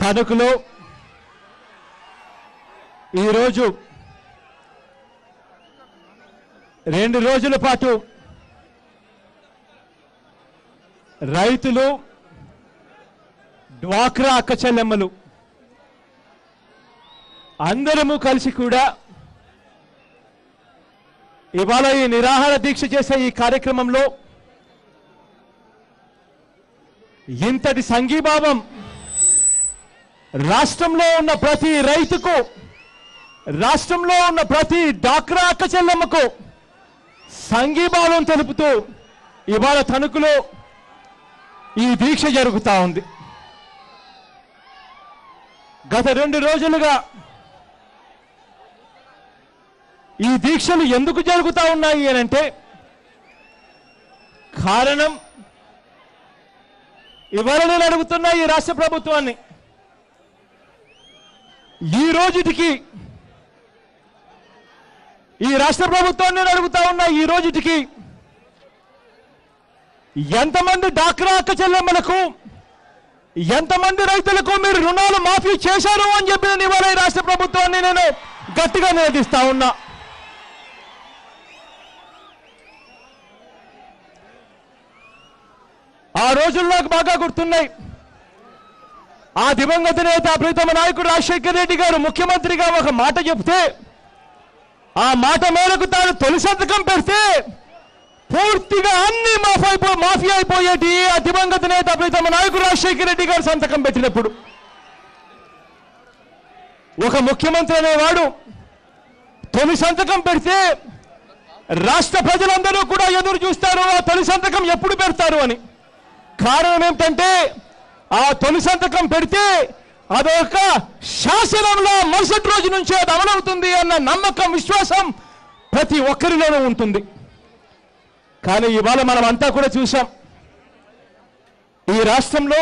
తణుకులో ఈరోజు 2 రోజుల పాటు రైతులు డ్వాక్రా అక్క చెల్లెమ్మలు అందరము కలిసి కూడా ఇవాళ ఈ నిరాహార దీక్ష చేసే ఈ కార్యక్రమంలో ఇంతటి సంఘీభావం రాష్ట్రంలో ఉన్న ప్రతి రైతుకు, రాష్ట్రంలో ఉన్న ప్రతి డ్వాక్రా అక్క చెల్లెమ్మకు సంఘీభావం తెలుపుతూ ఇవాళ తణుకులో ఈ దీక్ష జరుగుతూ ఉంది. గత 2 రోజులుగా ఈ దీక్షలు ఎందుకు జరుగుతూ ఉన్నాయి అంటే కారణం ఇవాళ నేను అడుగుతున్నా ఈ రాష్ట్ర ప్రభుత్వాన్ని, ఈ రోజుటికి ఈ రాష్ట్ర ప్రభుత్వాన్ని నేను అడుగుతా ఉన్నా, ఈ రోజుటికి ఎంతమంది డ్వాక్రా అక్క చెల్లెమ్మలకు, ఎంతమంది రైతులకు మీరు రుణాలు మాఫీ చేశారు అని చెప్పి నేను ఇవాళ ఈ రాష్ట్ర ప్రభుత్వాన్ని నేను గట్టిగా నిలదీస్తా ఉన్నా. ఆ రోజులు నాకు బాగా గుర్తున్నాయి. ఆ దివంగత నేత ప్రీతమ నాయకుడు రాజశేఖర రెడ్డి గారు ముఖ్యమంత్రిగా ఒక మాట చెప్తే, ఆ మాట మేరకు తాను తొలి సంతకం పెడితే పూర్తిగా అన్ని మాఫీ అయిపోయేటి ఆ దివంగత నేత ప్రీతమ నాయకుడు రాజశేఖర రెడ్డి గారు సంతకం పెట్టినప్పుడు. ఒక ముఖ్యమంత్రి అనేవాడు తొలి సంతకం పెడితే రాష్ట్ర ప్రజలందరూ కూడా ఎదురు చూస్తారు ఆ తొలి సంతకం ఎప్పుడు పెడతారు అని. కారణం ఏమిటంటే ఆ తొలి సంతకం పెడితే అదొక శాసనంలో మరుసటి రోజు నుంచే అది అమలవుతుంది అన్న నమ్మకం, విశ్వాసం ప్రతి ఒక్కరిలోనూ ఉంటుంది. కానీ ఇవాళ మనం అంతా కూడా చూసాం, ఈ రాష్ట్రంలో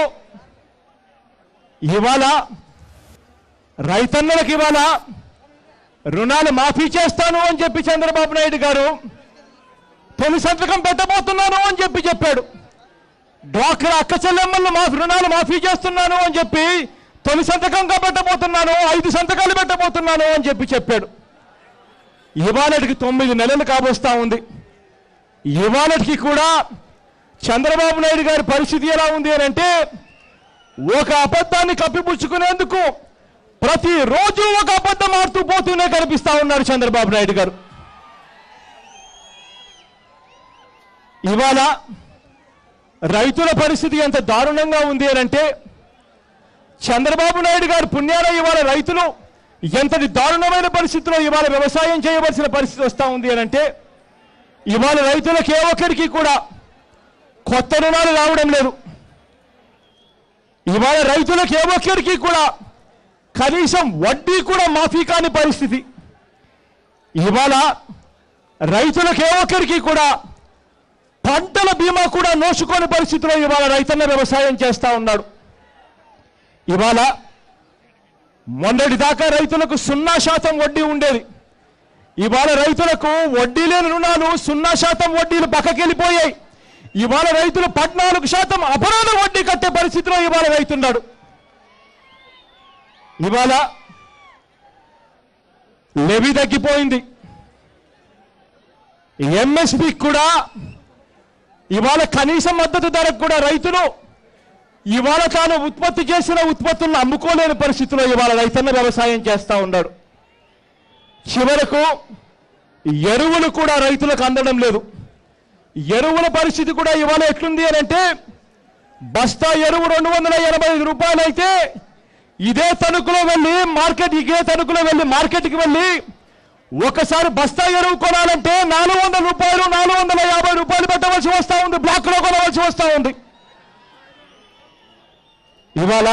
ఇవాళ రైతన్నలకు ఇవాళ రుణాలు మాఫీ చేస్తాను అని చెప్పి చంద్రబాబు నాయుడు గారు తొలి సంతకం పెట్టబోతున్నాను అని చెప్పాడు. డ్వాక్రా అక్క చెల్లెమ్మలను రుణాలు మాఫీ చేస్తున్నాను అని చెప్పి తొలి సంతకంగా పెట్టబోతున్నాను, 5 సంతకాలు పెట్టబోతున్నాను అని చెప్పాడు. ఇవాళకి 9 నెలలు కాబోస్తా ఉంది. ఇవాళకి కూడా చంద్రబాబు నాయుడు గారి పరిస్థితి ఎలా ఉంది అని అంటే, ఒక అబద్ధాన్ని కప్పిపుచ్చుకునేందుకు ప్రతిరోజు ఒక అబద్ధం ఆడుతూ పోతూనే కనిపిస్తా ఉన్నారు చంద్రబాబు నాయుడు గారు. ఇవాళ రైతుల పరిస్థితి ఎంత దారుణంగా ఉంది అని అంటే, చంద్రబాబు నాయుడు గారు పుణ్యాల ఇవాళ రైతులు ఎంతటి దారుణమైన పరిస్థితిలో ఇవాళ వ్యవసాయం చేయవలసిన పరిస్థితి వస్తూ ఉంది అని అంటే, ఇవాళ రైతులకు ఏ ఒక్కరికి కూడా కొత్త రుణాలు రావడం లేదు. ఇవాళ రైతులకు ఏ ఒక్కరికి కూడా కనీసం వడ్డీ కూడా మాఫీ కాని పరిస్థితి. ఇవాళ రైతులకు ఏ ఒక్కరికి కూడా పంటల బీమా కూడా నోచుకోని పరిస్థితిలో ఇవాళ రైతన్న వ్యవసాయం చేస్తూ ఉన్నాడు. ఇవాళ మొన్నటి దాకా రైతులకు 0% వడ్డీ ఉండేది. ఇవాళ రైతులకు వడ్డీ లేని రుణాలు 0% వడ్డీలు పక్కకెళ్ళిపోయాయి. ఇవాళ రైతులు 14% అపరాధ వడ్డీ కట్టే పరిస్థితిలో ఇవాళ రైతున్నాడు. ఇవాళ లెవీ తగ్గిపోయింది. ఎంఎస్పి కూడా ఇవాళ కనీస మద్దతు ధరకు కూడా రైతులు ఇవాళ తాను ఉత్పత్తి చేసిన ఉత్పత్తులను అమ్ముకోలేని పరిస్థితిలో ఇవాళ రైతన్న వ్యవసాయం చేస్తూ ఉన్నాడు. చివరకు ఎరువులు కూడా రైతులకు అందడం లేదు. ఎరువుల పరిస్థితి కూడా ఇవాళ ఎట్లుంది అని అంటే, బస్తా ఎరువు 285 రూపాయలు అయితే ఇదే తణుకులో వెళ్ళి మార్కెట్కి వెళ్ళి ఒకసారి బస్తా ఎరువు కొనాలంటే 400 రూపాయలు 450 రూపాయలు పెట్టవలసి వస్తూ ఉంది, బ్లాక్లో కొనవలసి వస్తూ ఉంది. ఇవాళ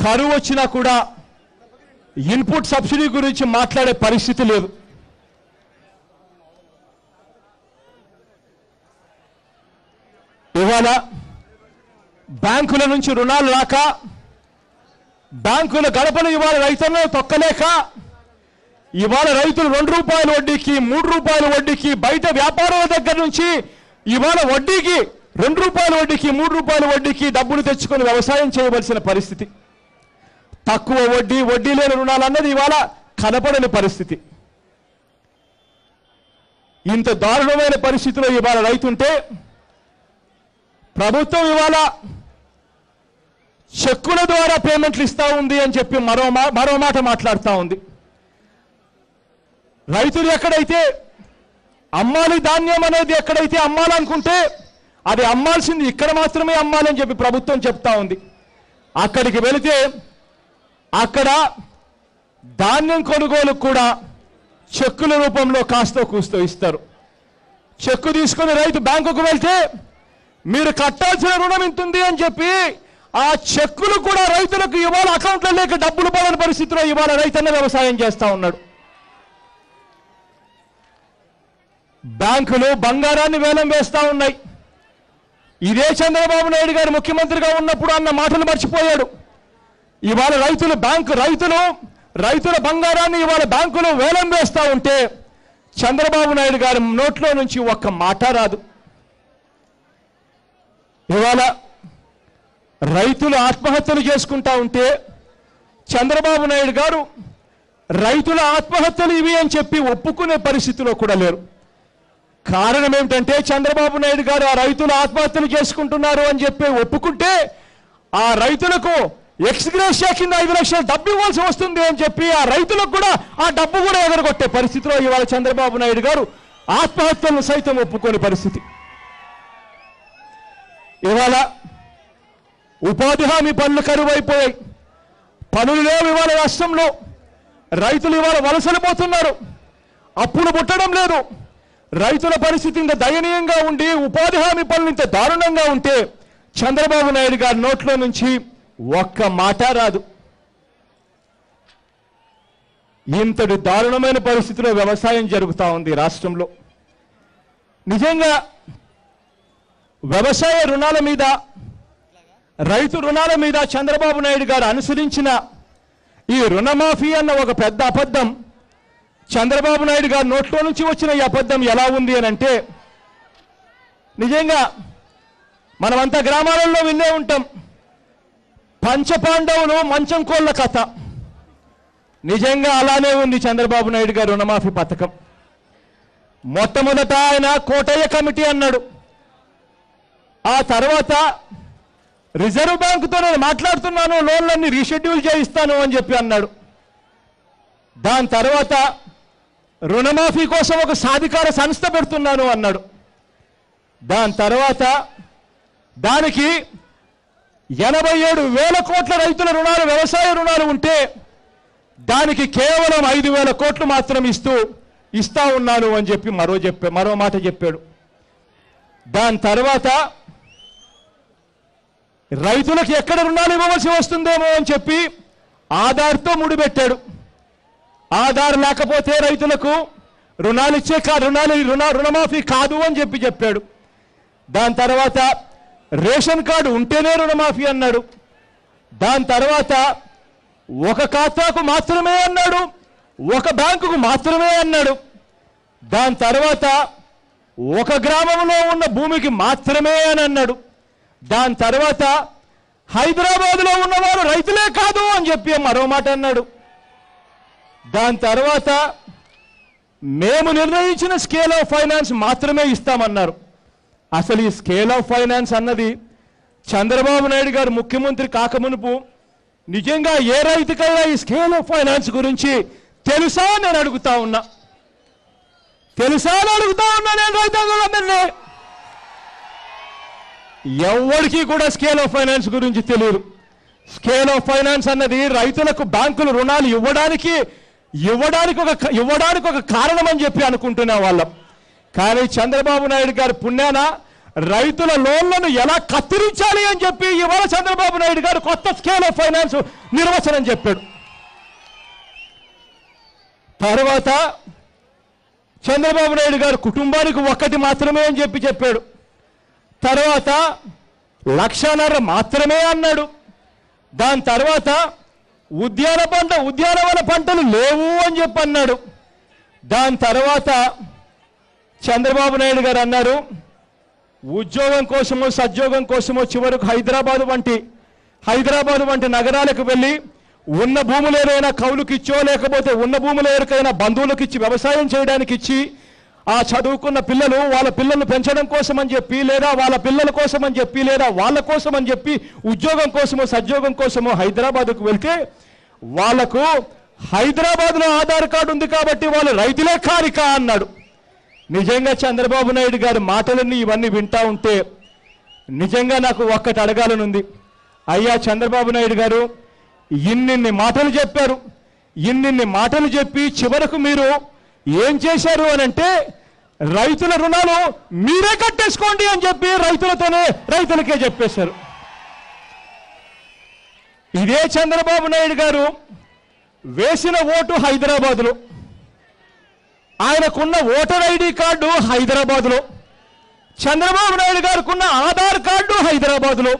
కరువు వచ్చినా కూడా ఇన్పుట్ సబ్సిడీ గురించి మాట్లాడే పరిస్థితి లేదు. ఇవాళ బ్యాంకుల నుంచి రుణాలు రాక, బ్యాంకుల గడపలు ఇవాళ రైతులను తొక్కలేక, ఇవాళ రైతులు 2 రూపాయల వడ్డీకి 3 రూపాయల వడ్డీకి బయట వ్యాపారుల దగ్గర నుంచి ఇవాళ వడ్డీకి 2 రూపాయల వడ్డీకి 3 రూపాయల వడ్డీకి డబ్బులు తెచ్చుకొని వ్యవసాయం చేయవలసిన పరిస్థితి. తక్కువ వడ్డీ, వడ్డీ లేని రుణాలు అన్నది ఇవాళ కనపడని పరిస్థితి. ఇంత దారుణమైన పరిస్థితిలో ఇవాళ రైతుంటే ప్రభుత్వం ఇవాళ చెక్కుల ద్వారా పేమెంట్లు ఇస్తా ఉంది అని చెప్పి మరో మాట మాట్లాడుతూ ఉంది. రైతులు ఎక్కడైతే అమ్మాలి ధాన్యం అనేది ఎక్కడైతే అమ్మాలనుకుంటే అది అమ్మాల్సింది ఇక్కడ మాత్రమే అమ్మాలని చెప్పి ప్రభుత్వం చెప్తా ఉంది. అక్కడికి వెళితే అక్కడ ధాన్యం కొనుగోలు కూడా చెక్కుల రూపంలో కాస్తో కూస్తో ఇస్తారు. చెక్కు తీసుకుని రైతు బ్యాంకుకు వెళ్తే మీరు కట్టాల్సిన రుణం ఇంతుంది అని చెప్పి ఆ చెక్కులు కూడా రైతులకు ఇవాళ అకౌంట్లో లేక డబ్బులు పడని పరిస్థితిలో ఇవాళ రైతన్న వ్యవసాయం చేస్తా ఉన్నాడు. బ్యాంకులు బంగారాన్ని వేలం వేస్తా ఉన్నాయి. ఇదే చంద్రబాబు నాయుడు గారు ముఖ్యమంత్రిగా ఉన్నప్పుడు అన్న మాటలు మర్చిపోయాడు. ఇవాళ రైతుల బంగారాన్ని ఇవాళ బ్యాంకులు వేలం వేస్తా ఉంటే చంద్రబాబు నాయుడు గారి నోట్లో నుంచి ఒక్క మాట రాదు. ఇవాళ రైతులు ఆత్మహత్యలు చేసుకుంటా ఉంటే చంద్రబాబు నాయుడు గారు రైతుల ఆత్మహత్యలు ఇవి అని చెప్పి ఒప్పుకునే పరిస్థితిలో కూడా లేరు. కారణం ఏమిటంటే చంద్రబాబు నాయుడు గారు ఆ రైతులు ఆత్మహత్యలు చేసుకుంటున్నారు అని చెప్పి ఒప్పుకుంటే ఆ రైతులకు ఎక్స్గ్రేషియా కింద 5 లక్షలు డబ్బు ఇవ్వాల్సి వస్తుంది అని చెప్పి ఆ రైతులకు కూడా ఆ డబ్బు కూడా ఎగరగొట్టే పరిస్థితిలో ఇవాళ చంద్రబాబు నాయుడు గారు ఆత్మహత్యలను సైతం ఒప్పుకోని పరిస్థితి. ఇవాళ ఉపాధి హామీ పనులు కరువైపోయాయి. పనులు లేవు ఇవాళ రాష్ట్రంలో. రైతులు ఇవాళ వలసలు పోతున్నారు. అప్పులు పుట్టడం లేదు. రైతుల పరిస్థితి ఇంత దయనీయంగా ఉండి ఉపాధి హామీ పనులు ఇంత దారుణంగా ఉంటే చంద్రబాబు నాయుడు గారి నోట్లో నుంచి ఒక్క మాట రాదు. ఇంతటి దారుణమైన పరిస్థితిలో వ్యవసాయం జరుగుతూ ఉంది రాష్ట్రంలో. నిజంగా వ్యవసాయ రుణాల మీద, రైతు రుణాల మీద చంద్రబాబు నాయుడు గారు అనుసరించిన ఈ రుణమాఫీ అన్న ఒక పెద్ద అబద్ధం చంద్రబాబు నాయుడు గారి నోట్లో నుంచి వచ్చిన ఈ అబద్ధం ఎలా ఉంది అని అంటే, నిజంగా మనమంతా గ్రామాలలో వినే ఉంటాం పంచపాండవులు మంచం కోళ్ళ కథ. నిజంగా అలానే ఉంది చంద్రబాబు నాయుడు గారు రుణమాఫీ పథకం. మొట్టమొదట ఆయన కోటయ్య కమిటీ అన్నాడు. ఆ తర్వాత రిజర్వ్ బ్యాంకుతో నేను మాట్లాడుతున్నాను, లోన్లన్నీ రీషెడ్యూల్ చేయిస్తాను అని చెప్పి అన్నాడు. దాని తర్వాత రుణమాఫీ కోసం ఒక సాధికార సంస్థ పెడుతున్నాను అన్నాడు. దాని తర్వాత దానికి 87,000 కోట్ల రైతుల రుణాలు, వ్యవసాయ రుణాలు ఉంటే దానికి కేవలం 5,000 కోట్లు మాత్రం ఇస్తా ఉన్నాను అని చెప్పి మరో మాట చెప్పాడు. దాని తర్వాత రైతులకు ఎక్కడ రుణాలు ఇవ్వవలసి వస్తుందేమో అని చెప్పి ఆధార్తో ముడిపెట్టాడు. ఆధార్ లేకపోతే రైతులకు రుణమాఫీ కాదు అని చెప్పాడు. దాని తర్వాత రేషన్ కార్డు ఉంటేనే రుణమాఫీ అన్నాడు. దాని తర్వాత ఒక ఖాతాకు మాత్రమే అన్నాడు, ఒక బ్యాంకుకు మాత్రమే అన్నాడు. దాని తర్వాత ఒక గ్రామంలో ఉన్న భూమికి మాత్రమే అని అన్నాడు. దాని తర్వాత హైదరాబాద్లో ఉన్నవారు రైతులే కాదు అని చెప్పి మరో మాట అన్నాడు. దాని తర్వాత మేము నిర్ణయించిన స్కేల్ ఆఫ్ ఫైనాన్స్ మాత్రమే ఇస్తామన్నారు. అసలు ఈ స్కేల్ ఆఫ్ ఫైనాన్స్ అన్నది చంద్రబాబు నాయుడు గారు ముఖ్యమంత్రి కాకమునుపు నిజంగా ఏ రైతుకైనా ఈ స్కేల్ ఆఫ్ ఫైనాన్స్ గురించి తెలుసా నేను అడుగుతా ఉన్నా. నేను రైతాంగందరినీ. ఎవరికి కూడా స్కేల్ ఆఫ్ ఫైనాన్స్ గురించి తెలియదు. స్కేల్ ఆఫ్ ఫైనాన్స్ అన్నది రైతులకు బ్యాంకులు రుణాలు ఇవ్వడానికి ఒక కారణం అని చెప్పి అనుకుంటున్న వాళ్ళం. కానీ చంద్రబాబు నాయుడు గారి పుణ్యాన రైతుల లోన్లను ఎలా కత్తిరించాలి అని చెప్పి ఇవాళ చంద్రబాబు నాయుడు గారు కొత్త స్కేల్ ఆఫ్ ఫైనాన్స్ నిర్వచనం చెప్పాడు. తర్వాత చంద్రబాబు నాయుడు గారు కుటుంబానికి 1 మాత్రమే అని చెప్పాడు. తర్వాత 1.5 లక్ష మాత్రమే అన్నాడు. దాని తర్వాత ఉద్యానవన పంటలు లేవు అని చెప్పి అన్నాడు. దాని తర్వాత చంద్రబాబు నాయుడు గారు అన్నారు ఉద్యోగం కోసమో సద్యోగం కోసమో చివరకు హైదరాబాదు వంటి నగరాలకు వెళ్ళి ఉన్న భూములు ఏదైనా కౌలుకి ఇచ్చో లేకపోతే ఉన్న భూములు ఎవరికైనా బంధువులకు ఇచ్చి వ్యవసాయం చేయడానికి ఇచ్చి ఆ చదువుకున్న పిల్లలు వాళ్ళ పిల్లలను పెంచడం కోసం అని చెప్పి లేదా వాళ్ళ పిల్లల కోసం అని చెప్పి లేదా వాళ్ళ కోసం అని చెప్పి ఉద్యోగం కోసమో సద్యోగం కోసమో హైదరాబాద్కు వెళ్తే వాళ్లకు హైదరాబాద్లో ఆధార్ కార్డు ఉంది కాబట్టి వాళ్ళు రైతులే కారిక అన్నాడు. నిజంగా చంద్రబాబు నాయుడు గారి మాటలన్నీ ఇవన్నీ వింటా ఉంటే నిజంగా నాకు ఒక్కటి అడగాలనుంది. అయ్యా చంద్రబాబు నాయుడు గారు, ఇన్నిన్ని మాటలు చెప్పారు, ఇన్నిన్ని మాటలు చెప్పి చివరకు మీరు ఏం చేశారు అని అంటే రైతుల రుణాలు మీరే కట్టేసుకోండి అని చెప్పి రైతులకే చెప్పేశారు. ఇదే చంద్రబాబు నాయుడు గారు వేసిన ఓటు హైదరాబాదులో, ఆయనకున్న ఓటర్ ఐడి కార్డు హైదరాబాదులో, చంద్రబాబు నాయుడు గారికున్న ఆధార్ కార్డు హైదరాబాదులో,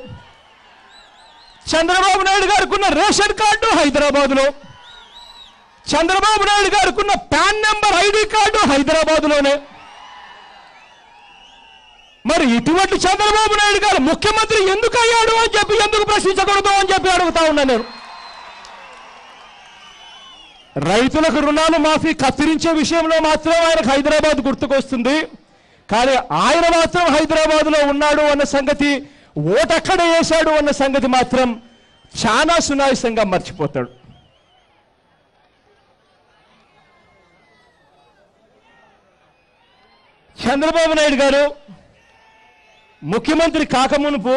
చంద్రబాబు నాయుడు గారికున్న రేషన్ కార్డు హైదరాబాదులో, చంద్రబాబు నాయుడు గారికున్న పాన్ నెంబర్ ఐడి కార్డు హైదరాబాదులోనే. మరి ఇటువంటి చంద్రబాబు నాయుడు గారు ముఖ్యమంత్రి ఎందుకు అయ్యాడు అని చెప్పి ఎందుకు ప్రశ్నించకూడదు అని చెప్పి అడుగుతా ఉన్నా నేను. రైతులకు రుణాలు మాఫీ కత్తిరించే విషయంలో మాత్రం ఆయనకు హైదరాబాద్ గుర్తుకొస్తుంది. కానీ ఆయన మాత్రం హైదరాబాద్లో ఉన్నాడు అన్న సంగతి, ఓటెక్కడ వేశాడు అన్న సంగతి మాత్రం చాలా సునాయాసంగా మర్చిపోతాడు. చంద్రబాబు నాయుడు గారు ముఖ్యమంత్రి కాకమునుపు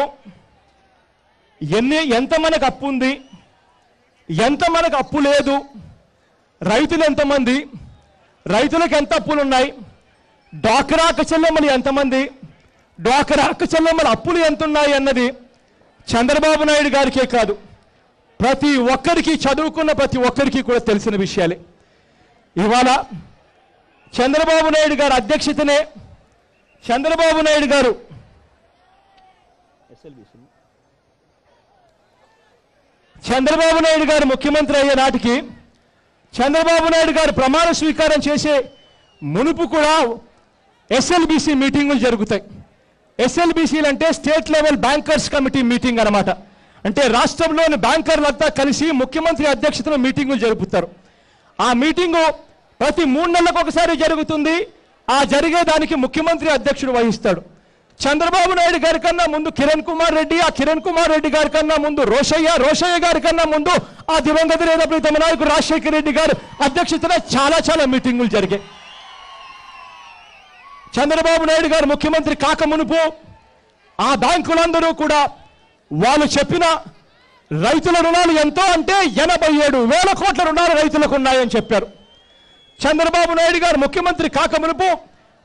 ఎంత మనకు అప్పు ఉంది, ఎంత మనకు అప్పు లేదు, రైతులు ఎంతమంది, రైతులకు ఎంత అప్పులు ఉన్నాయి, డ్వాక్రా అక్క చెల్లెమ్మలు ఎంతమంది, డ్వాక్రా అక్క చెల్లెమ్మల అప్పులు ఎంత ఉన్నాయి అన్నది చంద్రబాబు నాయుడు గారికే కాదు, ప్రతి ఒక్కరికి, చదువుకున్న ప్రతి ఒక్కరికి కూడా తెలిసిన విషయాలే. ఇవాళ చంద్రబాబు నాయుడు గారి అధ్యక్షతనే చంద్రబాబు నాయుడు గారు ముఖ్యమంత్రి అయ్యే నాటికి చంద్రబాబు నాయుడు గారు ప్రమాణ స్వీకారం చేసే మునుపు కూడా ఎస్ఎల్బిసి మీటింగులు జరుగుతాయి. ఎస్ఎల్బిసిలు అంటే state level bankers committee meeting అన్నమాట. అంటే రాష్ట్రంలోని బ్యాంకర్లంతా కలిసి ముఖ్యమంత్రి అధ్యక్షతన మీటింగులు జరుపుతారు. ఆ మీటింగు ప్రతి 3 నెలలకు ఒకసారి జరుగుతుంది. ఆ జరిగేదానికి ముఖ్యమంత్రి అధ్యక్షుడు వహిస్తాడు. చంద్రబాబు నాయుడు గారి కన్నా ముందు కిరణ్ కుమార్ రెడ్డి, ఆ కిరణ్ కుమార్ రెడ్డి గారి కన్నా ముందు రోషయ్య గారి కన్నా ముందు ఆ దివంగత నేత ప్రీతమ నాయకుడు రాజశేఖర రెడ్డి గారు అధ్యక్షతన చాలా మీటింగులు జరిగాయి. చంద్రబాబు నాయుడు గారు ముఖ్యమంత్రి కాక మునుపు ఆ బ్యాంకులందరూ కూడా వాళ్ళు చెప్పిన రైతుల రుణాలు ఎంతో అంటే 87,000 కోట్ల రుణాలు రైతులకు ఉన్నాయని చెప్పారు. చంద్రబాబు నాయుడు గారు ముఖ్యమంత్రి కాక మునుపు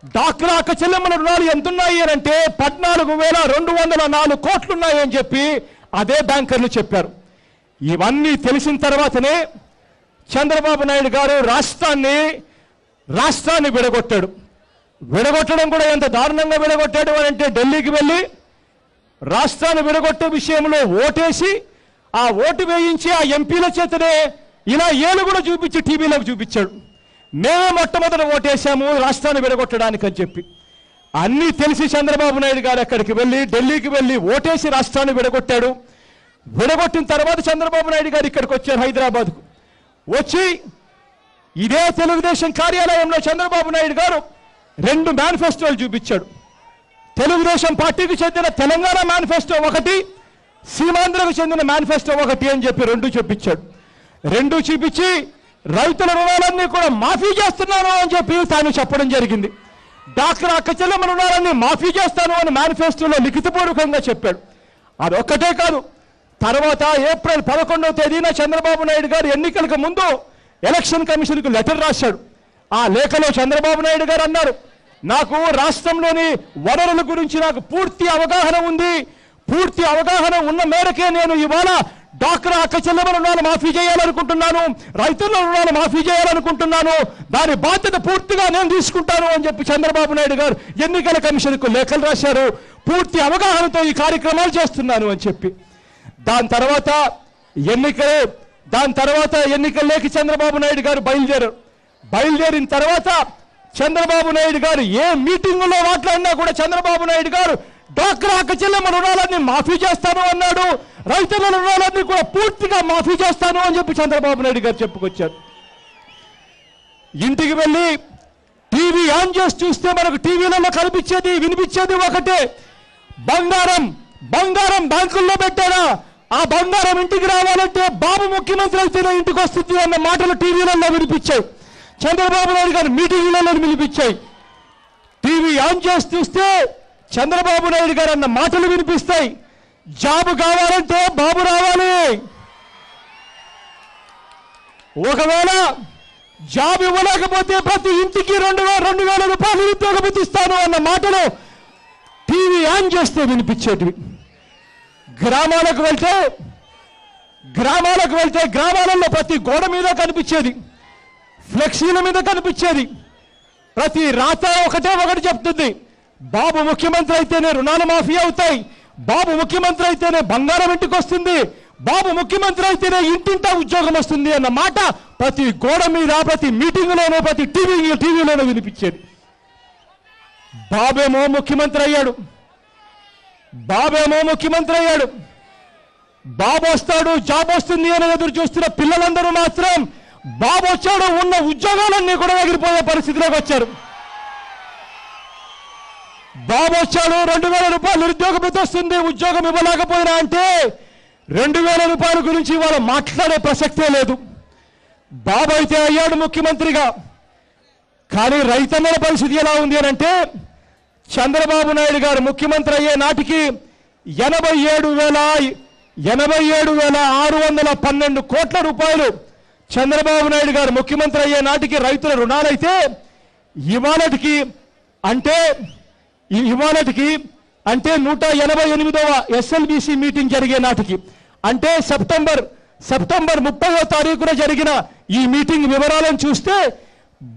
డ్వాక్రా అక్క చెల్లెమ్మల రుణాలు ఎంతున్నాయి అని అంటే 14,204 కోట్లు ఉన్నాయని చెప్పి అదే బ్యాంకర్లు చెప్పారు. ఇవన్నీ తెలిసిన తర్వాతనే చంద్రబాబు నాయుడు గారు రాష్ట్రాన్ని విడగొట్టాడు. విడగొట్టడం కూడా ఎంత దారుణంగా విడగొట్టాడు అని అంటే ఢిల్లీకి వెళ్ళి రాష్ట్రాన్ని విడగొట్టే విషయంలో ఓటేసి ఆ ఓటు వేయించి ఆ ఎంపీల చేతనే ఇలా ఏలు కూడా చూపించి టీవీలోకి చూపించాడు. మేమే మొట్టమొదట ఓటేశాము రాష్ట్రాన్ని విడగొట్టడానికి అని చెప్పి. అన్నీ తెలిసి చంద్రబాబు నాయుడు గారు అక్కడికి వెళ్ళి ఢిల్లీకి వెళ్ళి ఓటేసి రాష్ట్రాన్ని విడగొట్టాడు. విడగొట్టిన తర్వాత చంద్రబాబు నాయుడు గారు ఇక్కడికి వచ్చారు, హైదరాబాద్కు వచ్చి ఇదే తెలుగుదేశం కార్యాలయంలో చంద్రబాబు నాయుడు గారు 2 మేనిఫెస్టోలు చూపించాడు. తెలుగుదేశం పార్టీకి చెందిన తెలంగాణ మేనిఫెస్టో ఒకటి, సీమాంధ్రకు చెందిన మేనిఫెస్టో ఒకటి అని చెప్పి 2 చూపించాడు. 2 చూపించి రైతుల రుణాలన్నీ కూడా మాఫీ చేస్తున్నాను అని చెప్పి తాను చెప్పడం జరిగింది. డ్వాక్రా అక్క చెల్లెమ్మ రుణాలన్నీ మాఫీ చేస్తాను అని మేనిఫెస్టోలో లిఖితపూర్వకంగా చెప్పాడు. అదొక్కటే కాదు, తర్వాత ఏప్రిల్ 11వ తేదీన చంద్రబాబు నాయుడు గారు ఎన్నికలకు ముందు ఎలక్షన్ కమిషన్కు లెటర్ రాశాడు. ఆ లేఖలో చంద్రబాబు నాయుడు గారు అన్నారు, నాకు రాష్ట్రంలోని వనరుల గురించి నాకు పూర్తి అవగాహన ఉంది, పూర్తి అవగాహన ఉన్న మేరకే నేను ఇవాళ డ్వాక్రా అక్క చెల్లెమ్మ రుణాలు మాఫీ చేయాలనుకుంటున్నాను, రైతుల రుణాలు మాఫీ చేయాలనుకుంటున్నాను, దాని బాధ్యత పూర్తిగా నేను తీసుకుంటాను అని చెప్పి చంద్రబాబు నాయుడు గారు ఎన్నికల కమిషన్కు లేఖలు రాశారు. పూర్తి అవగాహనతో ఈ కార్యక్రమాలు చేస్తున్నాను అని చెప్పి. దాని తర్వాత ఎన్నికల్లోకి చంద్రబాబు నాయుడు గారు బయలుదేరిన తర్వాత చంద్రబాబు నాయుడు గారు ఏ మీటింగులో మాట్లాడినా కూడా చంద్రబాబు నాయుడు గారు డ్వాక్రా అక్క చెల్లెమ్మ రుణాలన్నీ మాఫీ చేస్తాను అన్నాడు, రైతుల రుణాలన్నీ కూడా పూర్తిగా మాఫీ చేస్తాను అని చెప్పి చంద్రబాబు నాయుడు గారు చెప్పుకొచ్చారు. ఇంటికి వెళ్ళి టీవీ ఆన్ చేసి చూస్తే మనకు టీవీలలో కనిపించేది వినిపించేది ఒకటే, బంగారం బంగారం బ్యాంకుల్లో పెట్టారా, ఆ బంగారం ఇంటికి రావాలంటే బాబు ముఖ్యమంత్రి అయితేనే ఇంటికి వస్తుంది అన్న మాటలు టీవీలలో వినిపించాయి, చంద్రబాబు నాయుడు గారు మీటింగ్లలో వినిపించాయి. టీవీ ఆన్ చేసి చూస్తే చంద్రబాబు నాయుడు గారు అన్న మాటలు వినిపిస్తాయి, జాబు కావాలంటే బాబు రావాలి, ఒకవేళ జాబ్ ఇవ్వలేకపోతే ప్రతి ఇంటికి 2,000 రూపాయలు ఉద్యోగం ఇస్తాను అన్న మాటలు టీవీ ఆన్ చేస్తే వినిపించేటివి. గ్రామాలకు వెళ్తే గ్రామాలలో ప్రతి గోడ మీద కనిపించేది, ఫ్లెక్సీల మీద కనిపించేది, ప్రతి రాత ఒకటి చెప్తుంది, బాబు ముఖ్యమంత్రి అయితేనే రుణాలు మాఫీ అవుతాయి, బాబు ముఖ్యమంత్రి అయితేనే బంగారం ఇంటికి వస్తుంది, బాబు ముఖ్యమంత్రి అయితేనే ఇంటింటా ఉద్యోగం వస్తుంది అన్న మాట ప్రతి గోడ మీద, ప్రతి మీటింగ్లోనూ, ప్రతి టీవీలోనూ వినిపించేది. బాబేమో ముఖ్యమంత్రి అయ్యాడు, బాబు వస్తాడు జాబ్ వస్తుంది అని ఎదురు చూస్తున్న పిల్లలందరూ మాత్రం బాబు వచ్చాడు ఉన్న ఉద్యోగాలన్నీ కూడా ఎగిరిపోయే పరిస్థితిలోకి వచ్చారు. బాబు వచ్చాడు 2,000 రూపాయలు నిరుద్యోగం వస్తుంది, ఉద్యోగం ఇవ్వలేకపోయినా అంటే 2,000 రూపాయల గురించి ఇవాళ మాట్లాడే ప్రసక్తే లేదు. బాబు అయితే అయ్యాడు ముఖ్యమంత్రిగా, కానీ రైతన్నల పరిస్థితి ఎలా ఉంది అని అంటే చంద్రబాబు నాయుడు గారు ముఖ్యమంత్రి అయ్యే నాటికి 87,612 కోట్ల రూపాయలు చంద్రబాబు నాయుడు గారు ముఖ్యమంత్రి అయ్యే నాటికి రైతుల రుణాలైతే ఇవాళటికి అంటే 188వ ఎస్ఎల్బిసి మీటింగ్ జరిగే నాటికి అంటే సెప్టెంబర్ 30వ తారీఖున జరిగిన ఈ మీటింగ్ వివరాలను చూస్తే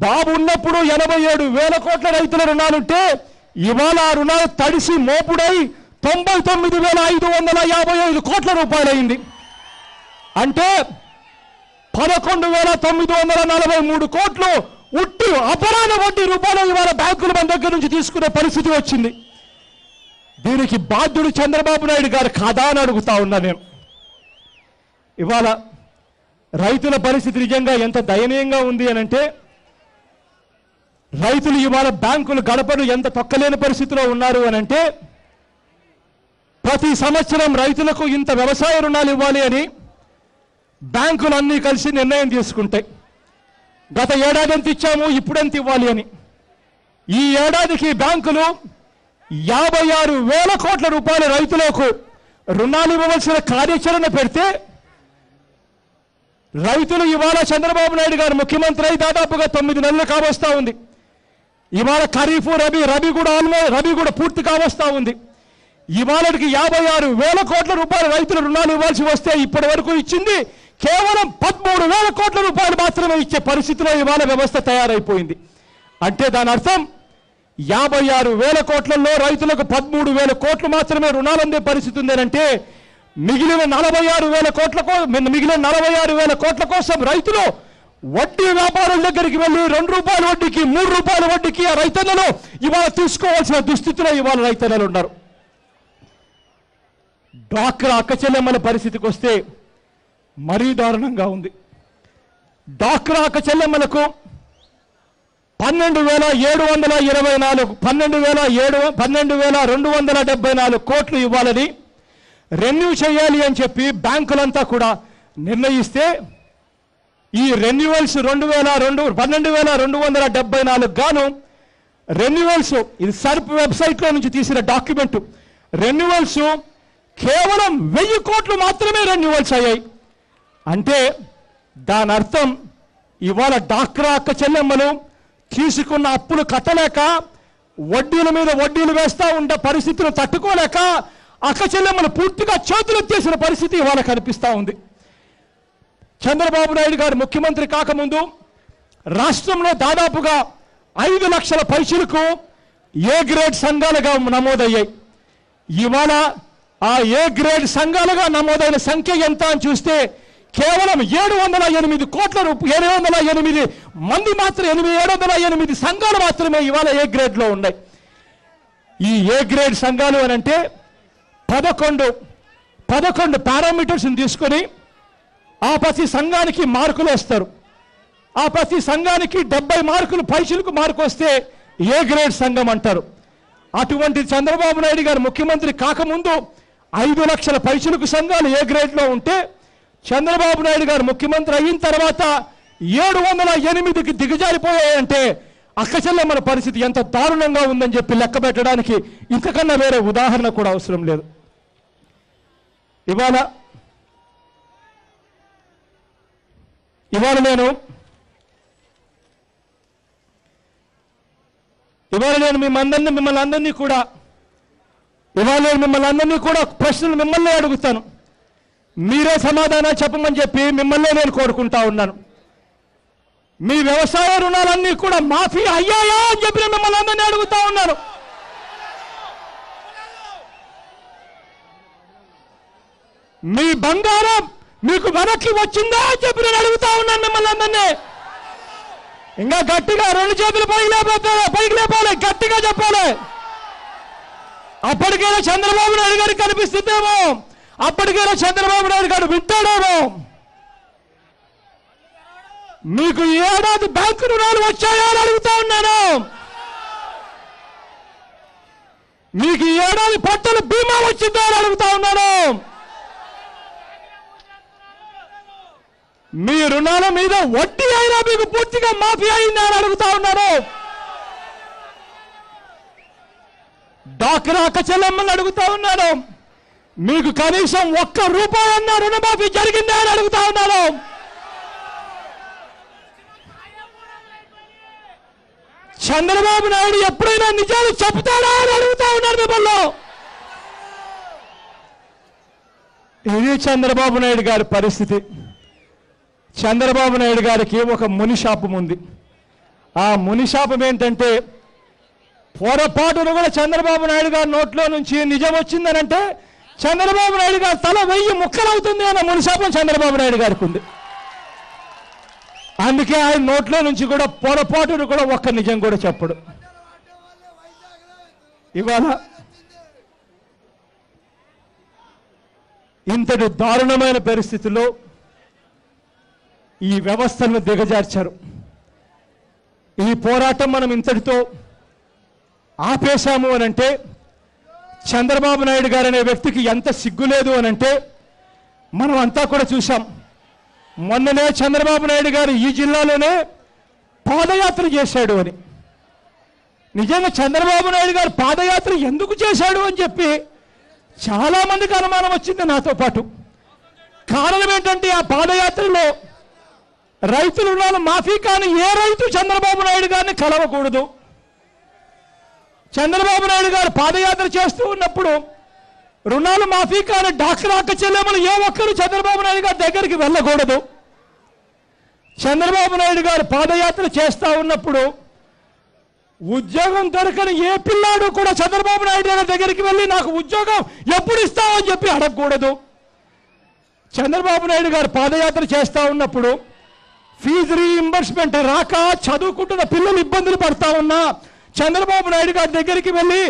బాబు ఉన్నప్పుడు 87,000 కోట్ల రైతుల రుణాలుంటే ఇవాళ ఆ రుణాలు తడిసి మోపుడై 99,555 కోట్ల రూపాయలైంది. అంటే 11,943 కోట్లు ఉట్టి అపరాధ వడ్డీ రూపాయలు ఇవాళ బ్యాంకులు మన దగ్గర నుంచి తీసుకునే పరిస్థితి వచ్చింది. దీనికి బాధ్యుడు చంద్రబాబు నాయుడు గారు కాదా అని అడుగుతా ఉన్నా నేను. ఇవాళ రైతుల పరిస్థితి నిజంగా ఎంత దయనీయంగా ఉంది అనంటే రైతులు ఇవాళ బ్యాంకులు గడపను ఎంత తొక్కలేని పరిస్థితిలో ఉన్నారు అనంటే ప్రతి సంవత్సరం రైతులకు ఇంత వ్యవసాయ రుణాలు ఇవ్వాలి అని బ్యాంకులు అన్నీ కలిసి నిర్ణయం తీసుకుంటాయి. గత ఏడాది ఎంత ఇచ్చాము, ఇప్పుడు ఎంత ఇవ్వాలి అని. ఈ ఏడాదికి బ్యాంకులు 56,000 కోట్ల రూపాయల రైతులకు రుణాలు ఇవ్వవలసిన కార్యాచరణ పెడితే రైతులు ఇవాళ చంద్రబాబు నాయుడు గారు ముఖ్యమంత్రి అయి దాదాపుగా 9 నెలలు కావస్తా ఉంది. ఇవాళ ఖరీఫ్ రబీ కూడా పూర్తి కావస్తా ఉంది. ఇవాళకి 56,000 కోట్ల రూపాయల రైతుల రుణాలు ఇవ్వాల్సి వస్తే ఇప్పటి వరకు ఇచ్చింది కేవలం 13,000 కోట్ల రూపాయలు మాత్రమే ఇచ్చే పరిస్థితిలో ఇవాళ వ్యవస్థ తయారైపోయింది. అంటే దాని అర్థం 56,000 కోట్లలో రైతులకు 13,000 కోట్లు మాత్రమే రుణాలు అందే పరిస్థితి ఉందేనంటే మిగిలిన 46,000 కోట్ల కోసం రైతులు వడ్డీ వ్యాపారుల దగ్గరికి వెళ్ళి 2 రూపాయల వడ్డీకి 3 రూపాయల వడ్డీకి ఆ రైతన్నలు ఇవాళ తీసుకోవాల్సిన దుస్థితిలో ఇవాళ రైతన్నలు ఉన్నారు. డ్వాక్రా అక్క చెల్లెమ్మల పరిస్థితికి వస్తే మరీ దారుణంగా ఉంది. డ్వాక్రా అక్క చెల్లెమ్మలకు 12,274 కోట్లు ఇవ్వాలని రెన్యూ చేయాలి అని చెప్పి బ్యాంకులంతా కూడా నిర్ణయిస్తే ఈ రెన్యువల్స్ 12,274 గాను రెన్యువల్స్ ఇది సర్ప్ వెబ్సైట్లో నుంచి తీసిన డాక్యుమెంట్ రెన్యువల్స్ కేవలం 1,000 కోట్లు మాత్రమే రెన్యువల్స్ అయ్యాయి. అంటే దాని అర్థం ఇవాళ డ్వాక్రా అక్క చెల్లెమ్మలు తీసుకున్న అప్పులు కట్టలేక వడ్డీల మీద వడ్డీలు వేస్తూ ఉండే పరిస్థితులు తట్టుకోలేక అక్క చెల్లెమ్మలు పూర్తిగా చేతులు ఎత్తేసిన పరిస్థితి ఇవాళ కనిపిస్తూ ఉంది. చంద్రబాబు నాయుడు గారు ముఖ్యమంత్రి కాకముందు రాష్ట్రంలో దాదాపుగా 5 లక్షల పైసలకు ఏ గ్రేడ్ సంఘాలుగా నమోదయ్యాయి. ఇవాళ ఆ ఏ గ్రేడ్ సంఘాలుగా నమోదైన సంఖ్య ఎంత అని చూస్తే కేవలం 708 కోట్ల 708 మంది మాత్రం 708 సంఘాలు మాత్రమే ఇవాళ ఏ గ్రేడ్లో ఉన్నాయి. ఈ ఏ గ్రేడ్ సంఘాలు అని అంటే 11 పారామీటర్స్ని తీసుకొని ఆ ప్రతి సంఘానికి మార్కులు వేస్తారు. ఆ ప్రతి సంఘానికి 70 మార్కులు పైచిలకు మార్కు వస్తే ఏ గ్రేడ్ సంఘం అంటారు. అటువంటి చంద్రబాబు నాయుడు గారు ముఖ్యమంత్రి కాకముందు 5 లక్షల పైచిలకు సంఘాలు ఏ గ్రేడ్లో ఉంటే చంద్రబాబు నాయుడు గారు ముఖ్యమంత్రి అయిన తర్వాత 708కి దిగజారిపోయాయంటే అక్కచెల్లెమ్మల పరిస్థితి ఎంత దారుణంగా ఉందని చెప్పి లెక్క పెట్టడానికి ఇంతకన్నా వేరే ఉదాహరణ కూడా అవసరం లేదు. ఇవాళ నేను మిమ్మల్ని అందరినీ కూడా ప్రశ్నలు మిమ్మల్ని అడుగుతాను. మీరే సమాధానం చెప్పమని చెప్పి మిమ్మల్ని నేను కోరుకుంటా ఉన్నాను. మీ వ్యవసాయ రుణాలన్నీ కూడా మాఫీ అయ్యాయా అని చెప్పి మిమ్మల్ని అందరినీ అడుగుతా ఉన్నాను. మీ బంగారం మీకు వెనక్కి వచ్చిందా అని చెప్పి నేను అడుగుతా ఉన్నాను మిమ్మల్ని అందరినీ. ఇంకా గట్టిగా 2 చేతులు పైకి లేపాలి, గట్టిగా చెప్పాలి. అప్పటికైనా చంద్రబాబు నాయుడు గారికి కనిపిస్తుందేమో, అప్పటికైనా చంద్రబాబు నాయుడు గారు వింటాడేమో. మీకు ఈ ఏడాది బ్యాంకు రుణాలు వచ్చాయా అని అడుగుతా ఉన్నాను. మీకు ఈ ఏడాది పంటల బీమా వచ్చిందా అని అడుగుతా ఉన్నాను. మీ రుణాల మీద వడ్డీ అయినా మీకు పూర్తిగా మాఫీ అయిందా అని అడుగుతా ఉన్నాను. డాక్రా అక్క చెల్లెమ్మని అడుగుతా ఉన్నాను. మీకు కనీసం 1 రూపాయి అన్న రుణమాఫీ జరిగిందా అని అడుగుతా ఉన్నాను. చంద్రబాబు నాయుడు ఎప్పుడైనా నిజాలు చెప్తాడా అని అడుగుతా ఉన్నారు మిమ్మల్ని. ఇది చంద్రబాబు నాయుడు గారి పరిస్థితి. చంద్రబాబు నాయుడు గారికి ఒక మునిశాపం ఉంది. ఆ మునిశాపం ఏంటంటే పొరపాటును కూడా చంద్రబాబు నాయుడు గారి నోట్లో నుంచి నిజం వచ్చిందనంటే చంద్రబాబు నాయుడు గారి తల 1000 ముక్కలవుతుంది అన్న మునిశాపం చంద్రబాబు నాయుడు గారికి ఉంది. అందుకే ఆయన నోట్లో నుంచి కూడా పొరపాటును కూడా ఒక్క నిజం కూడా చెప్పడు. ఇవాళ ఇంతటి దారుణమైన పరిస్థితుల్లో ఈ వ్యవస్థలను దిగజార్చారు. ఈ పోరాటం మనం ఇంతటితో ఆపేశాము అనంటే చంద్రబాబు నాయుడు గారు అనే వ్యక్తికి ఎంత సిగ్గులేదు అనంటే మనం అంతా కూడా చూసాం. మొన్ననే చంద్రబాబు నాయుడు గారు ఈ జిల్లాలోనే పాదయాత్ర చేశాడు అని. నిజంగా చంద్రబాబు నాయుడు గారు పాదయాత్ర ఎందుకు చేశాడు అని చెప్పి చాలా మందికి అనుమానం వచ్చింది, నాతో పాటు. కారణం ఏంటంటే ఆ పాదయాత్రలో రైతుల రుణాలు మాఫీ కాని ఏ రైతు చంద్రబాబు నాయుడు గారిని కలవకూడదు. చంద్రబాబు నాయుడు గారు పాదయాత్ర చేస్తూ ఉన్నప్పుడు రుణాలు మాఫీ కాని డాక్రా అక్క చెల్లెమ్మలు ఏ ఒక్కరు చంద్రబాబు నాయుడు గారి దగ్గరికి వెళ్ళకూడదు. చంద్రబాబు నాయుడు గారు పాదయాత్ర చేస్తూ ఉన్నప్పుడు ఉద్యోగం దొరకని ఏ పిల్లాడు కూడా చంద్రబాబు నాయుడు గారి దగ్గరికి వెళ్ళి నాకు ఉద్యోగం ఎప్పుడు ఇస్తావు అని చెప్పి అడగకూడదు. చంద్రబాబు నాయుడు గారు పాదయాత్ర చేస్తూ ఉన్నప్పుడు ఫీజు రీఇంబర్స్మెంట్ రాక చదువుకుంటున్న పిల్లలు ఇబ్బందులు పడతా ఉన్నా చంద్రబాబు నాయుడు గారి దగ్గరికి వెళ్ళి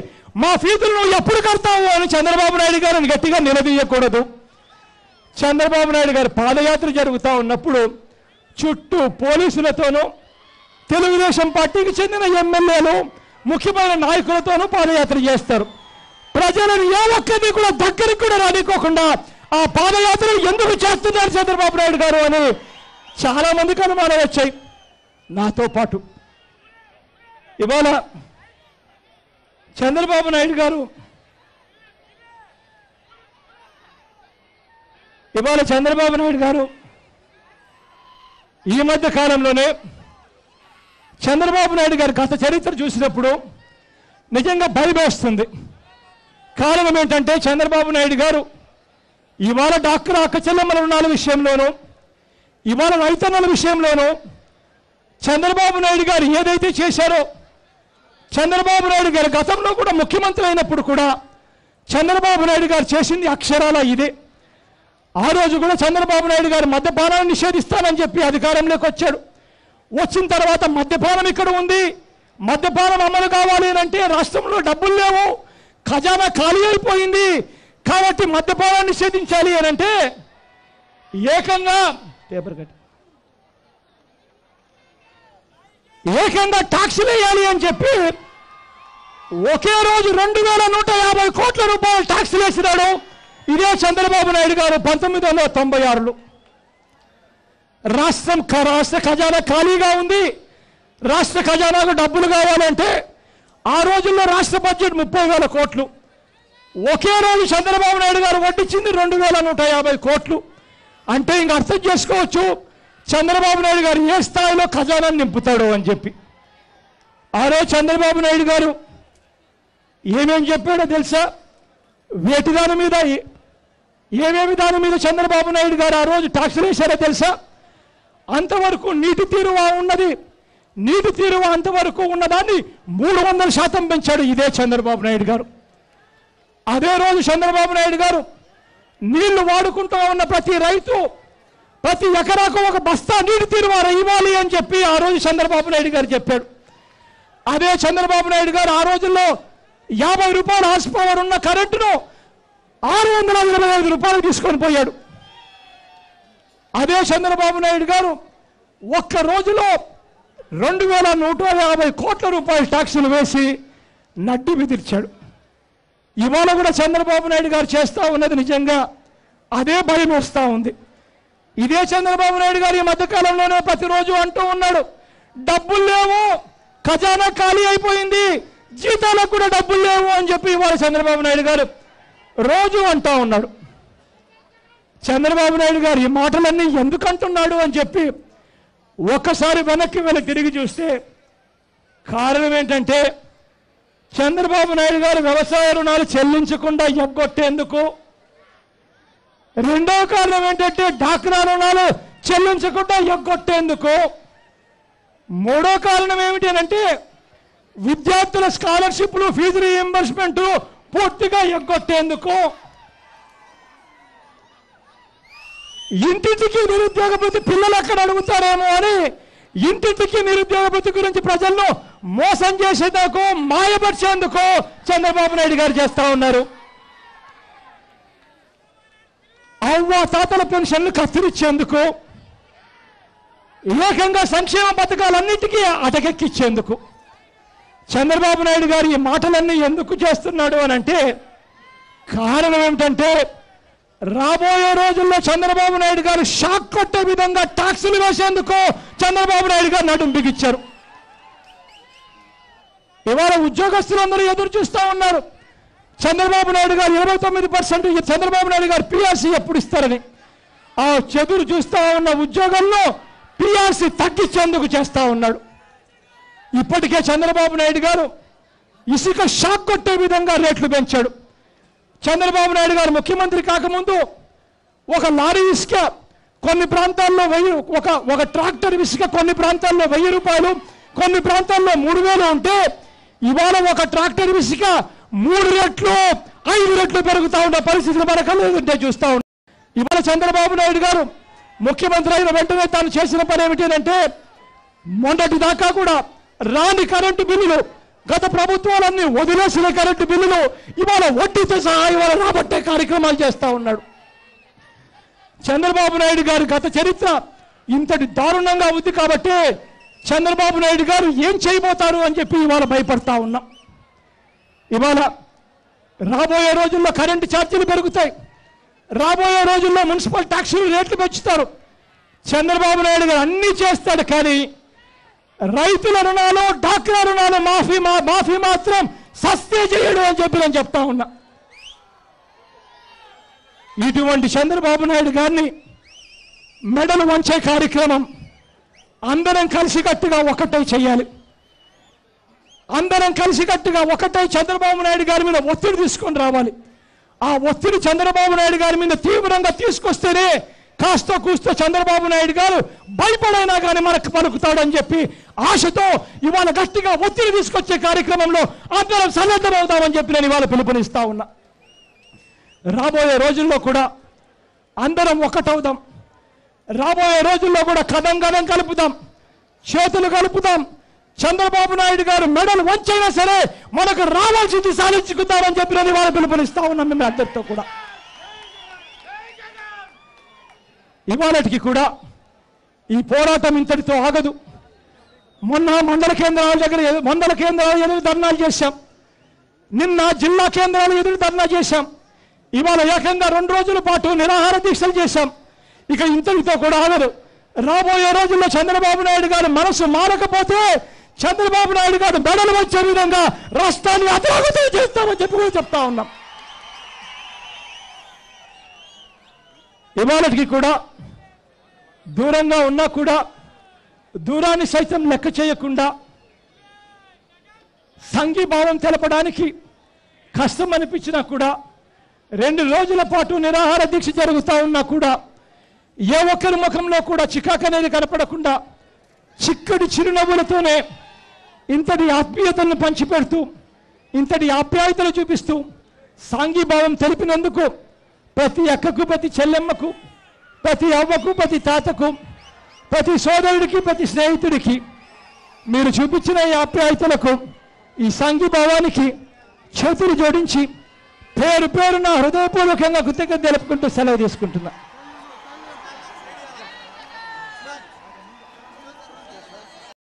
మా ఫీజులు నువ్వు ఎప్పుడు కడతావు అని చంద్రబాబు నాయుడు గారిని గట్టిగా నిలదీయకూడదు. చంద్రబాబు నాయుడు గారి పాదయాత్ర జరుగుతూ ఉన్నప్పుడు చుట్టూ పోలీసులతోనూ తెలుగుదేశం పార్టీకి చెందిన ఎమ్మెల్యేలు ముఖ్యమైన నాయకులతోనూ పాదయాత్ర చేస్తారు. ప్రజలను ఏ ఒక్కరిని కూడా దగ్గరికి కూడా రానికోకుండా ఆ పాదయాత్ర ఎందుకు చేస్తున్నారు చంద్రబాబు నాయుడు గారు అని చాలా మందికి అనుమానాలు వచ్చాయి, నాతో పాటు. ఇవాళ చంద్రబాబు నాయుడు గారు ఈ మధ్య కాలంలోనే చంద్రబాబు నాయుడు గారి గత చరిత్ర చూసినప్పుడు నిజంగా భయమేస్తుంది. కారణం ఏంటంటే చంద్రబాబు నాయుడు గారు ఇవాళ డాక్రా అక్క చెల్లెమ్మల రుణాల విషయంలోనూ ఇవాళ రైతన్నల విషయంలోనూ చంద్రబాబు నాయుడు గారు ఏదైతే చేశారో, చంద్రబాబు నాయుడు గారు గతంలో కూడా ముఖ్యమంత్రి అయినప్పుడు కూడా చంద్రబాబు నాయుడు గారు చేసింది అక్షరాల ఇదే. ఆ రోజు కూడా చంద్రబాబు నాయుడు గారు మద్యపానాన్ని నిషేధిస్తానని చెప్పి అధికారంలోకి వచ్చాడు. వచ్చిన తర్వాత మద్యపానం ఇక్కడ ఉంది, మద్యపానం అమలు కావాలి అంటే రాష్ట్రంలో డబ్బులు లేవు, ఖజానా ఖాళీ అయిపోయింది, కాబట్టి మద్యపానాన్ని నిషేధించాలి అని అంటే ఏకంగా ట్యాక్సులు వేయాలి అని చెప్పి ఒకే రోజు 2150 కోట్ల రూపాయలు ట్యాక్సులు వేసినాడు ఇదే చంద్రబాబు నాయుడు గారు 1996లో. రాష్ట్ర ఖజానా ఖాళీగా ఉంది. రాష్ట్ర ఖజానాకు డబ్బులు కావాలంటే ఆ రోజుల్లో రాష్ట్ర బడ్జెట్ 30,000 కోట్లు. ఒకే రోజు చంద్రబాబు నాయుడు గారు వడ్డించింది 2150 కోట్లు. అంటే ఇంక అర్థం చేసుకోవచ్చు చంద్రబాబు నాయుడు గారు ఏ స్థాయిలో ఖజానాన్ని నింపుతాడు అని చెప్పి. ఆ రోజు చంద్రబాబు నాయుడు గారు ఏమేం చెప్పాడో తెలుసా? దాని మీద ఏమేమి దాని మీద చంద్రబాబు నాయుడు గారు ఆ రోజు ట్యాక్సులు వేశారో తెలుసా? అంతవరకు నీటి తీరువ ఉన్నది, నీటి తీరువ అంతవరకు ఉన్నదాన్ని 300% పెంచాడు ఇదే చంద్రబాబు నాయుడు గారు. అదే రోజు చంద్రబాబు నాయుడు గారు నీళ్లు వాడుకుంటూ ఉన్న ప్రతి రైతు ప్రతి ఎకరాకు 1 బస్తా నీటి తీరువ ఇవ్వాలి అని చెప్పి ఆ రోజు చంద్రబాబు నాయుడు గారు చెప్పాడు. అదే చంద్రబాబు నాయుడు గారు ఆ రోజుల్లో 50 రూపాయల హార్స్ పవర్ ఉన్న కరెంటును 625 రూపాయలు తీసుకొని పోయాడు. అదే చంద్రబాబు నాయుడు గారు ఒక్క రోజులో 2150 కోట్ల రూపాయల ట్యాక్సులు వేసి నడ్డి బెదిర్చాడు. ఇవాళ కూడా చంద్రబాబు నాయుడు గారు చేస్తూ ఉన్నది నిజంగా అదే భయం వస్తూ ఉంది. ఇదే చంద్రబాబు నాయుడు గారు ఈ మధ్యకాలంలోనే ప్రతిరోజు అంటూ ఉన్నాడు డబ్బులు లేవు, ఖజానా ఖాళీ అయిపోయింది, జీతాలకు కూడా డబ్బులు లేవు అని చెప్పి ఇవాళ చంద్రబాబు నాయుడు గారు రోజు అంటూ ఉన్నాడు. చంద్రబాబు నాయుడు గారు ఈ మాటలన్నీ ఎందుకు అంటున్నాడు అని చెప్పి ఒక్కసారి వెనక్కి తిరిగి చూస్తే కారణం ఏంటంటే చంద్రబాబు నాయుడు గారు వ్యవసాయ రుణాలు చెల్లించకుండా ఎగ్గొట్టేందుకు, రెండవ కారణం ఏంటంటే డాక్రా రుణాలు చెల్లించకుండా ఎగ్గొట్టేందుకు, మూడో కారణం ఏమిటి అంటే విద్యార్థుల స్కాలర్షిప్లు ఫీజు రీయింబర్స్మెంట్ పూర్తిగా ఎగ్గొట్టేందుకు, ఇంటింటికి నిరుద్యోగ భృతి పిల్లలు ఎక్కడ అడుగుతారేమో అని ఇంటింటికి నిరుద్యోగ భృతి గురించి ప్రజలను మోసం చేసేందుకు మాయపరిచేందుకు చంద్రబాబు నాయుడు గారు చేస్తా ఉన్నారు. అవ్వ తాతల పెన్షన్లు కత్తిరించేందుకు, ఏకంగా సంక్షేమ పథకాలన్నిటికీ అటకెక్కించేందుకు చంద్రబాబు నాయుడు గారు ఈ మాటలన్నీ ఎందుకు చేస్తున్నాడు అని అంటే కారణం ఏమిటంటే రాబోయే రోజుల్లో చంద్రబాబు నాయుడు గారు షాక్ కొట్టే విధంగా ట్యాక్సులు వేసేందుకు చంద్రబాబు నాయుడు గారు నడుం బిగించారు. ఇవాళ ఉద్యోగస్తులందరూ ఎదురు చూస్తూ ఉన్నారు చంద్రబాబు నాయుడు గారు 29% చంద్రబాబు నాయుడు గారు పిఆర్సీ ఎప్పుడు ఇస్తారని. ఆ ఎదురు చూస్తూ ఉన్న ఉద్యోగంలో పిఆర్సీ తగ్గించేందుకు చేస్తూ ఉన్నాడు. ఇప్పటికే చంద్రబాబు నాయుడు గారు ఇసుక షాక్ కొట్టే విధంగా రేట్లు పెంచాడు. చంద్రబాబు నాయుడు గారు ముఖ్యమంత్రి కాకముందు ఒక లారీ ఇసుక కొన్ని ప్రాంతాల్లో ఒక ట్రాక్టర్ ఇసుక కొన్ని ప్రాంతాల్లో 1000 రూపాయలు, కొన్ని ప్రాంతాల్లో 3000 ఉంటే ఇవాళ ఒక ట్రాక్టర్ ఇసుక 3 రెట్లు 5 రెట్లు పెరుగుతూ ఉన్న పరిస్థితులు మన కళ్ళు ఎదుటే చూస్తూ ఉన్నాం. ఇవాళ చంద్రబాబు నాయుడు గారు ముఖ్యమంత్రి అయిన వెంటనే తాను చేసిన పని ఏమిటి అంటే మొన్నటి దాకా కూడా రాని కరెంటు బిల్లులు, గత ప్రభుత్వాలన్నీ వదిలేసిన కరెంటు బిల్లులు ఇవాళ వడ్డీతో సహా ఇవాళ రాబట్టే కార్యక్రమాలు చేస్తూ ఉన్నాడు. చంద్రబాబు నాయుడు గారి గత చరిత్ర ఇంతటి దారుణంగా ఉంది కాబట్టి చంద్రబాబు నాయుడు గారు ఏం చేయబోతారు అని చెప్పి ఇవాళ భయపడతా ఉన్నాం. ఇవాళ రాబోయే రోజుల్లో కరెంటు ఛార్జీలు పెరుగుతాయి, రాబోయే రోజుల్లో మున్సిపల్ ట్యాక్సులు రేట్లు పెంచుతారు. చంద్రబాబు నాయుడు గారు అన్నీ చేస్తాడు కానీ రైతుల రుణాలు డాక్రా రుణాలు మాఫీ మాత్రం సస్తే చేయడు అని చెప్పి నేను చెప్తా ఉన్నా. ఇటువంటి చంద్రబాబు నాయుడు గారిని మెడలు వంచే కార్యక్రమం అందరం కలిసికట్టుగా ఒకటై చేయాలి. అందరం కలిసికట్టుగా ఒకటై చంద్రబాబు నాయుడు గారి మీద ఒత్తిడి తీసుకొని రావాలి. ఆ ఒత్తిడి చంద్రబాబు నాయుడు గారి మీద తీవ్రంగా తీసుకొస్తేనే కాస్త కూస్తో చంద్రబాబు నాయుడు గారు భయపడైనా కానీ మనకు పలుకుతాడని చెప్పి ఆశతో ఇవాళ గట్టిగా ఒత్తిడి తీసుకొచ్చే కార్యక్రమంలో అందరం సన్నద్ధమవుతామని చెప్పి నేను ఇవాళ పిలుపునిస్తా ఉన్నా. రాబోయే రోజుల్లో కూడా అందరం ఒకటవుదాం. రాబోయే రోజుల్లో కూడా కదం కలుపుదాం, చేతులు కలుపుదాం, చంద్రబాబు నాయుడు గారు మెడలు వంచైనా సరే మనకు రావాల్సింది సాధించుకుందామని చెప్పినది వాళ్ళ పిలుపునిస్తా ఉన్నాం మేము అందరితో కూడా. ఇవాళకి కూడా ఈ పోరాటం ఇంతటితో ఆగదు. మొన్న మండల కేంద్రాల దగ్గర ఎదురు ధర్నాలు చేశాం, నిన్న జిల్లా కేంద్రాలు ఎదురు ధర్నా చేశాం, ఇవాళ ఏకంగా 2 రోజుల పాటు నిరాహార దీక్షలు చేశాం. ఇక ఇంతటితో కూడా ఆగదు. రాబోయే రోజుల్లో చంద్రబాబు నాయుడు గారి మనసు మారకపోతే చంద్రబాబు నాయుడు గారు మెడలు వచ్చే విధంగా రాష్ట్రాన్ని అధోగతి చేస్తామని చెప్పి కూడా చెప్తా ఉన్నాం. ఇవాళకి కూడా దూరంగా ఉన్నా కూడా దూరాన్ని సైతం లెక్క చేయకుండా సంఘీభావం తెలపడానికి కష్టం అనిపించినా కూడా 2 రోజుల పాటు నిరాహార దీక్ష జరుగుతూ ఉన్నా కూడా ఏ ఒక్కరి ముఖంలో కూడా చికాకు అనేది కనపడకుండా చిక్కడి చిరునవ్వులతోనే ఇంతటి ఆత్మీయతలను పంచిపెడుతూ ఇంతటి ఆప్యాయతలు చూపిస్తూ సాంఘీభావం తెలిపినందుకు ప్రతి అక్కకు, ప్రతి చెల్లెమ్మకు, ప్రతి అవ్వకు, ప్రతి తాతకు, ప్రతి సోదరుడికి, ప్రతి స్నేహితుడికి మీరు చూపించిన ఈ ఆప్యాయతలకు, ఈ సంఘీభావానికి చేతులు జోడించి పేరు పేరున హృదయపూర్వకంగా కృతజ్ఞత తెలుపుకుంటూ సెలవు తీసుకుంటున్నా.